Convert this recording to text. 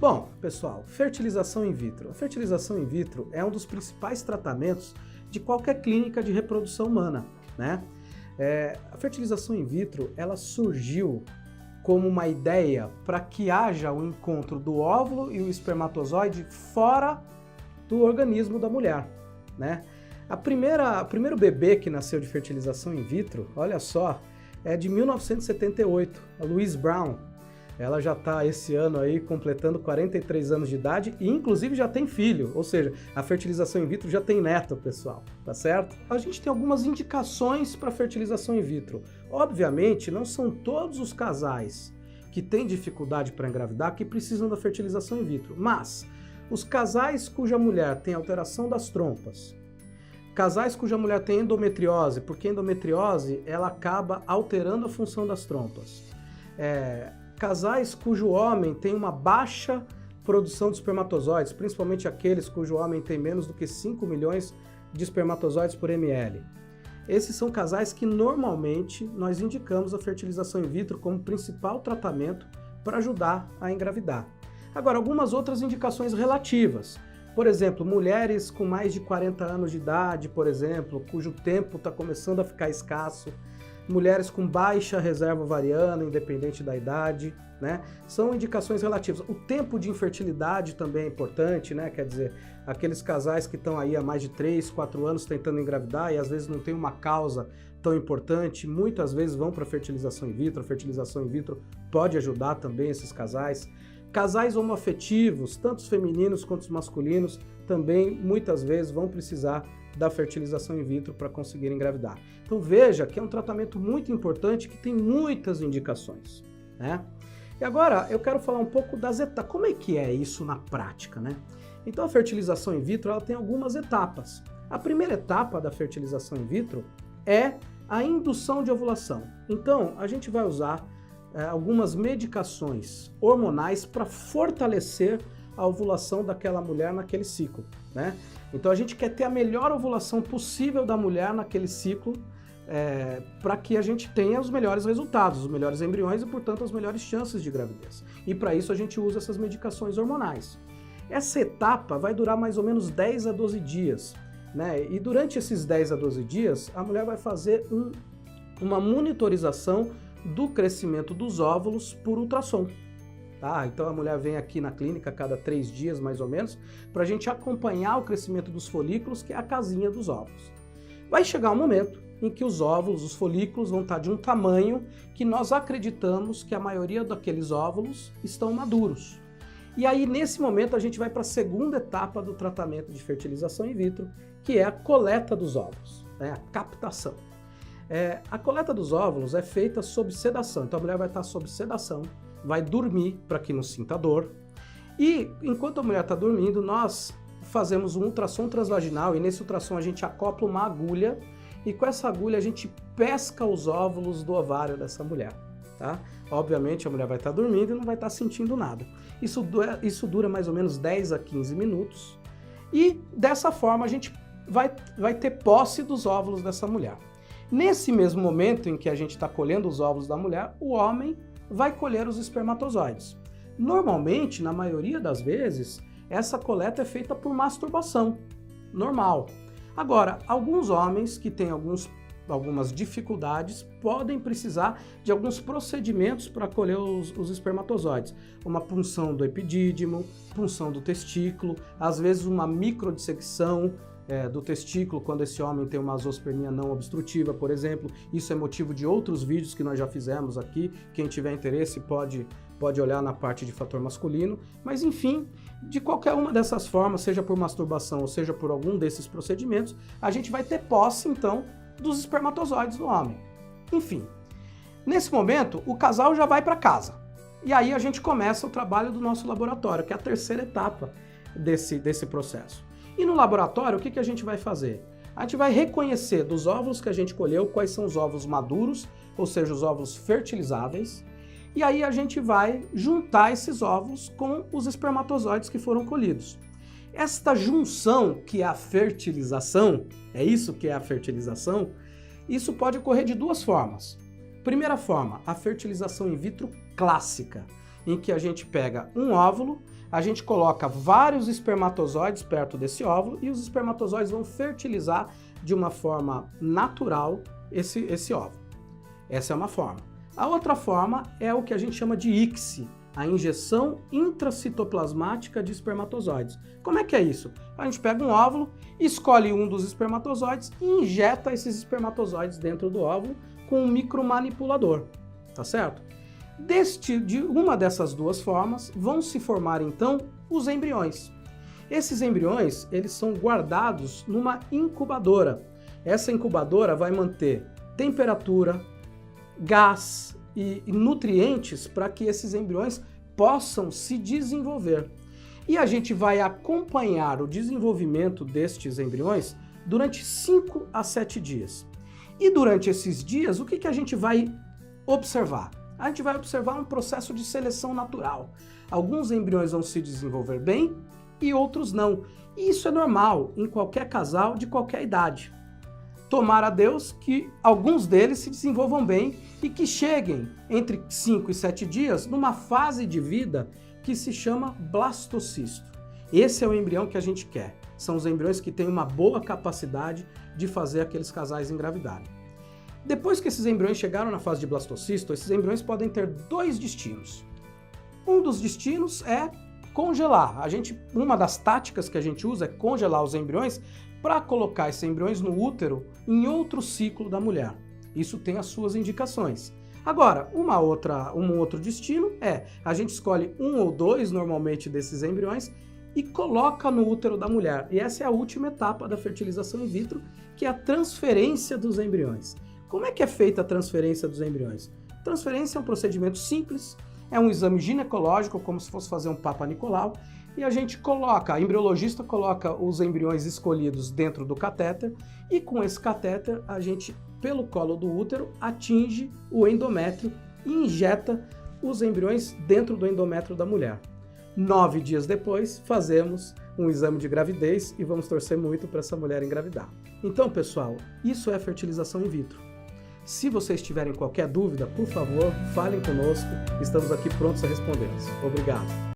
Bom, pessoal, fertilização in vitro. A fertilização in vitro é um dos principais tratamentos de qualquer clínica de reprodução humana, né? A fertilização in vitro, ela surgiu como uma ideia para que haja o encontro do óvulo e o espermatozoide fora do organismo da mulher, né? O primeiro bebê que nasceu de fertilização in vitro, olha só, é de 1978, a Louise Brown. Ela já está esse ano aí completando 43 anos de idade e inclusive já tem filho, ou seja, a fertilização in vitro já tem neto, pessoal, tá certo? A gente tem algumas indicações para fertilização in vitro. Obviamente, não são todos os casais que têm dificuldade para engravidar que precisam da fertilização in vitro, mas os casais cuja mulher tem alteração das trompas, casais cuja mulher tem endometriose, porque a endometriose ela acaba alterando a função das trompas, casais cujo homem tem uma baixa produção de espermatozoides, principalmente aqueles cujo homem tem menos do que 5 milhões de espermatozoides por ml. Esses são casais que normalmente nós indicamos a fertilização in vitro como principal tratamento para ajudar a engravidar. Agora, algumas outras indicações relativas. Por exemplo, mulheres com mais de 40 anos de idade, por exemplo, cujo tempo está começando a ficar escasso, mulheres com baixa reserva ovariana, independente da idade, né? São indicações relativas. O tempo de infertilidade também é importante, né? Quer dizer, aqueles casais que estão aí há mais de 3, 4 anos tentando engravidar e às vezes não tem uma causa tão importante, muitas vezes vão para a fertilização in vitro. A fertilização in vitro pode ajudar também esses casais. Casais homoafetivos, tanto os femininos quanto os masculinos, também muitas vezes vão precisar da fertilização in vitro para conseguir engravidar. Então veja que é um tratamento muito importante que tem muitas indicações, né? E agora eu quero falar um pouco das etapas. Como é que é isso na prática, né? Então a fertilização in vitro ela tem algumas etapas. A primeira etapa da fertilização in vitro é a indução de ovulação. Então a gente vai usar algumas medicações hormonais para fortalecer a ovulação daquela mulher naquele ciclo, né? Então a gente quer ter a melhor ovulação possível da mulher naquele ciclo para que a gente tenha os melhores resultados, os melhores embriões e, portanto, as melhores chances de gravidez. E para isso a gente usa essas medicações hormonais. Essa etapa vai durar mais ou menos 10 a 12 dias, né? E durante esses 10 a 12 dias, a mulher vai fazer uma monitorização do crescimento dos óvulos por ultrassom. Tá? Então a mulher vem aqui na clínica a cada 3 dias, mais ou menos, para a gente acompanhar o crescimento dos folículos, que é a casinha dos óvulos. Vai chegar um momento em que os óvulos, os folículos, vão estar de um tamanho que nós acreditamos que a maioria daqueles óvulos estão maduros. E aí, nesse momento, a gente vai para a segunda etapa do tratamento de fertilização in vitro, que é a coleta dos óvulos, né? A captação. A coleta dos óvulos é feita sob sedação, então a mulher vai estar sob sedação, vai dormir para que não sinta dor. E enquanto a mulher está dormindo, nós fazemos um ultrassom transvaginal e nesse ultrassom a gente acopla uma agulha e com essa agulha a gente pesca os óvulos do ovário dessa mulher. Tá? Obviamente a mulher vai estar dormindo e não vai estar sentindo nada. Isso dura mais ou menos 10 a 15 minutos e dessa forma a gente vai ter posse dos óvulos dessa mulher. Nesse mesmo momento em que a gente está colhendo os óvulos da mulher, o homem vai colher os espermatozoides. Normalmente, na maioria das vezes, essa coleta é feita por masturbação, normal. Agora, alguns homens que têm algumas dificuldades podem precisar de alguns procedimentos para colher os espermatozoides. Uma punção do epidídimo, punção do testículo, às vezes uma microdissecção do testículo, quando esse homem tem uma azoospermia não obstrutiva, por exemplo. Isso é motivo de outros vídeos que nós já fizemos aqui. Quem tiver interesse pode olhar na parte de fator masculino. Mas enfim, de qualquer uma dessas formas, seja por masturbação ou seja por algum desses procedimentos, a gente vai ter posse, então, dos espermatozoides do homem. Enfim, nesse momento, o casal já vai para casa. E aí a gente começa o trabalho do nosso laboratório, que é a terceira etapa desse processo. E no laboratório, o que a gente vai fazer? A gente vai reconhecer dos óvulos que a gente colheu quais são os óvulos maduros, ou seja, os óvulos fertilizáveis, e aí a gente vai juntar esses óvulos com os espermatozoides que foram colhidos. Esta junção, que é a fertilização, é isso que é a fertilização, isso pode ocorrer de duas formas. Primeira forma, a fertilização in vitro clássica, em que a gente pega um óvulo, a gente coloca vários espermatozoides perto desse óvulo e os espermatozoides vão fertilizar de uma forma natural esse óvulo. Essa é uma forma. A outra forma é o que a gente chama de ICSI, a injeção intracitoplasmática de espermatozoides. Como é que é isso? A gente pega um óvulo, escolhe um dos espermatozoides e injeta esses espermatozoides dentro do óvulo com um micromanipulador, tá certo? De uma dessas duas formas vão se formar então os embriões. Esses embriões, eles são guardados numa incubadora. Essa incubadora vai manter temperatura, gás e nutrientes para que esses embriões possam se desenvolver. E a gente vai acompanhar o desenvolvimento destes embriões durante 5 a 7 dias. E durante esses dias, o que a gente vai observar? A gente vai observar um processo de seleção natural. Alguns embriões vão se desenvolver bem e outros não. E isso é normal em qualquer casal de qualquer idade. Tomara a Deus que alguns deles se desenvolvam bem e que cheguem entre 5 e 7 dias numa fase de vida que se chama blastocisto. Esse é o embrião que a gente quer. São os embriões que têm uma boa capacidade de fazer aqueles casais engravidarem. Depois que esses embriões chegaram na fase de blastocisto, esses embriões podem ter 2 destinos. Um dos destinos é congelar. Uma das táticas que a gente usa é congelar os embriões para colocar esses embriões no útero em outro ciclo da mulher. Isso tem as suas indicações. Agora, um outro destino é a gente escolhe 1 ou 2 normalmente desses embriões e coloca no útero da mulher. E essa é a última etapa da fertilização in vitro, que é a transferência dos embriões. Como é que é feita a transferência dos embriões? Transferência é um procedimento simples, é um exame ginecológico, como se fosse fazer um Papa Nicolau, e a embriologista coloca os embriões escolhidos dentro do catéter, e com esse catéter a gente, pelo colo do útero, atinge o endométrio e injeta os embriões dentro do endométrio da mulher. 9 dias depois, fazemos um exame de gravidez e vamos torcer muito para essa mulher engravidar. Então, pessoal, isso é fertilização in vitro. Se vocês tiverem qualquer dúvida, por favor, falem conosco, estamos aqui prontos a respondê-las. Obrigado.